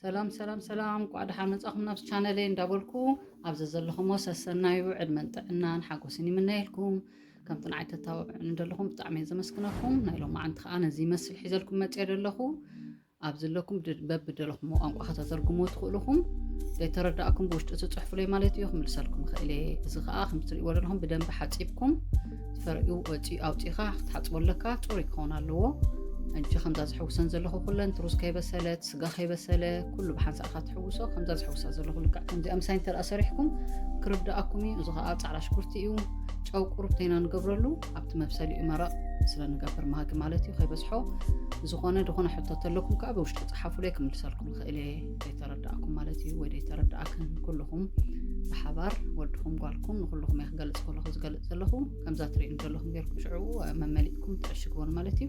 ሰላም ቋዳ ሓመጻኹም ናብቲ ቻነለይ እንዳበልኩ ኣብዚ ዘለኹም ሰሰናይ ውዕድ መንጥዕናን ሓጎስን ይምነየልኩም ከምቲ ንዓይ ተታወብዑ እንደለኹም ብጣዕሚ ዘመስግነኩም ናይ ሎም ማዓንቲ ከዓ ነዚ ይመስል ሒዘልኩም መፅየ ደለኹ ኣብ ዘለኩም በብደለኹም ቋንቋ ከተተርጉሙ ትኽእሉኹም ዘይተረዳእኩም ብውሽጢ ትፅሕፉ ለይ ማለት እዩ ክምልሰልኩም ክእለ እዚ ከዓ ከምቲ ትሪእዎ ዘለኹም ብደንቢ ሓፂብኩም ትፈርኡ ወጪ ኣውፂኻ ክትሓፅበለካ ፅሩይ ክኸውን ኣለዎ እንጂ ከምዛ ዝሕውሰን ዘለኹ ኩለን ትሩስ ከይበሰለት ስጋ ከይበሰለ ኩሉ ብሓንሳእካ ትሕውሶ ከምዛ ዝሕውሳ ዘለኹ ልክዕ ከምዚኣ ምሳይ እንተደኣ ሰሪሕኩም ክርዳእኩም እዩ እዚ ከዓ ፃዕዳ ሽጉርቲ እዩ ጨው ቁሩብ ተይና ንገብረሉ ኣብቲ መብሰሊ እዩ መረቕ ስለንገብር ማሃቂ ማለት እዩ ከይበስሖ ዝኾነ ድኾነ ሕቶት ኣለኩም ከዓ ብውሽጢ ፀሓፉለይ ክምልሰልኩም ክእለ ዘይተረዳእኩም ማለት እዩ ወይ ዘይተረዳእክን ኩልኹም ብሓባር ወድኹም ጓልኩም ንኩልኹም እየ ክገልፅ ከለኹ ዝገልፅ ዘለኹ ከምዛ ትሪእዩ ዘለኹም ጌርኩም ሽዑ መመሊእኩም ትዕሽግዎን ማለት እዩ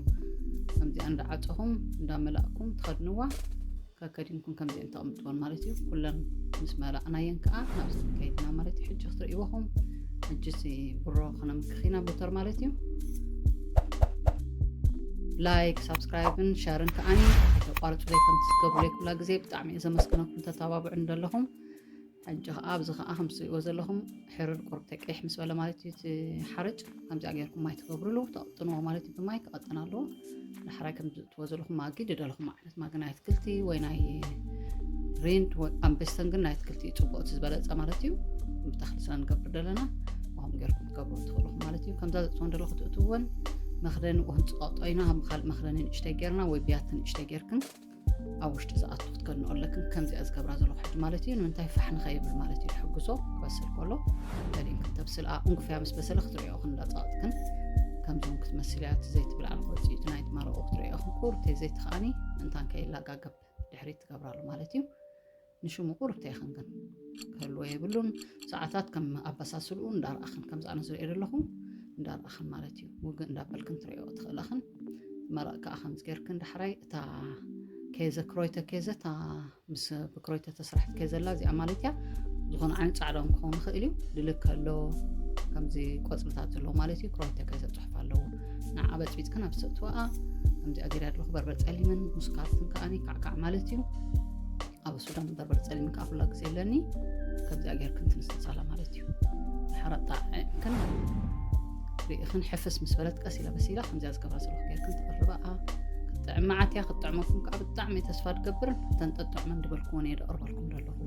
ከምዚኣ እንዳዓፀኹም እንዳመላእኩም ትኸድንዋ ከከዲንኩም ከምዚአን ተቐምጥዎን ማለት እዩ ኩለን ምስ መላእናየን ከዓ ናብዚ ከይድና ማለት እዩ ሕጂ ክትርእይዎኹም ሕጂሲ ብሮ ክነምክኺና ቦተር ማለት እዩ ላይክ ሳብስክራይብን ሸርን ከዓኒ ተቋርፁ ለይ ከምቲ ዝገብሩ ኩላ ግዜ ብጣዕሚ እየ ዘመስግነኩም ተተባብዑ እንደለኹም ሕጂ ከዓ ኣብዚ ከዓ ከም ትሪእዎ ዘለኹም ሕርር ቁርብ ተቀይሕ ምስ በለ ማለት እዩ ሓርጭ ከምዚኣ ጌርኩም ማይ ትገብርሉ ተቐጥንዎ ማለት እዩ ብማይ ክቐጥን ኣለዎ ንሕራይ ከም ዝእትዎ ዘለኹም ማጊ ድደለኹም ዓይነት ማጊ ናይ ኣትክልቲ ወይ ናይ ሬንድ ኣንበስተን ግን ናይ ኣትክልቲ ፅቡቕቲ ዝበለፀ ማለት እዩ ብተኽሊ ስለንገብር ደለና ከምኡ ጌርኩም ትገብሩ ትኽእሉኹም ማለት እዩ ከምዛ ዘእትዎ እንደለኹ ትእትዎን መኽደኒ ህንፅቐጦይና ካልእ መኽደኒ ንእሽተይ ጌርና ወይ ቢያት ንእሽተይ ጌርክን ኣብ ውሽጢ ዝኣቱ ክትከድንኦ ኣለክን ከምዚኣ ዝገብራ ዘለኹ ሕጂ ማለት እዩ ንምንታይ ፋሕ ንኸይብል ማለት እዩ ሕጉሶ ክበስል ከሎ ገሊን ክትተብስል እንጉፍያ ምስ በሰለ ክትሪኦ እንዳፀቐጥክን ከምዚኦም ክትመስል እያ እቲ ዘይትብልዓ ንክወፂኡ እቲ ናይቲ መረቑ ክትሪኦ ቁርብተይ ዘይቲ ከዓኒ እንታን ከይላጋገብ ድሕሪት ትገብራሉ ማለት እዩ ንሽሙ ቁርብተይ ይኽን ግን ክህልዎ የብሉን ሰዓታት ከም ኣበሳስልኡ እንዳርኣኽን ከምዚ ኣነ ዝሪኦ ዘለኹ እንዳርኣኽን ማለት እዩ ውግእ እንዳበልክን ትሪኦ ትኽእለኽን መረቕ ከዓ ከምዚ ጌርክን ዳሕራይ እታ ኬዘ ክሮይተ ኬዘ እታ ምስ ብክሮይተ ተስራሕት ኬዘላ እዚኣ ማለት እያ ዝኾነ ዓይነት ፃዕዳ ክኸውን ይኽእል እዩ ድልክ ኣሎ ከምዚ ቆፅልታት ዘለዎ ማለት እዩ ክሮይተ ኬዘ ፅሑፍ ኣለዎ ንዓ በፅቢፅክን ኣብ ስእትወኣ ከምዚኣ ጌርያ ኣለኹ በርበረ ፀሊምን ሙስካትን ከዓኒ ካዕካዕ ማለት እዩ ኣብ ሱዳን በርበረ ፀሊምን ከዓ ኩላ ግዜ ኣለኒ ከምዚኣ ጌርክን ትንስንፃላ ማለት እዩ ሓረጣ ክን ርኢኽን ሕፍስ ምስ በለት ቀስ ኢላ በሲላ ከምዚኣ ዝገብራ ዘለኹ ጌርክን ተቐርበኣ ጥዕማዓት እያ ክትጥዕመኩም ከዓ ብጣዕሚ ተስፋ ትገብርን ተንጠጥዕመ እንድበልኩዎን እየ ደቐርበልኩም ዘለኹ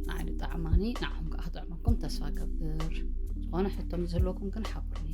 ንዓይኒ ጣዕማኒ ንዓኹም ከዓ ክጥዕመኩም ተስፋ ገብር ዝኾነ ሕቶም ዝህልወኩም ግን ሓቡርኒ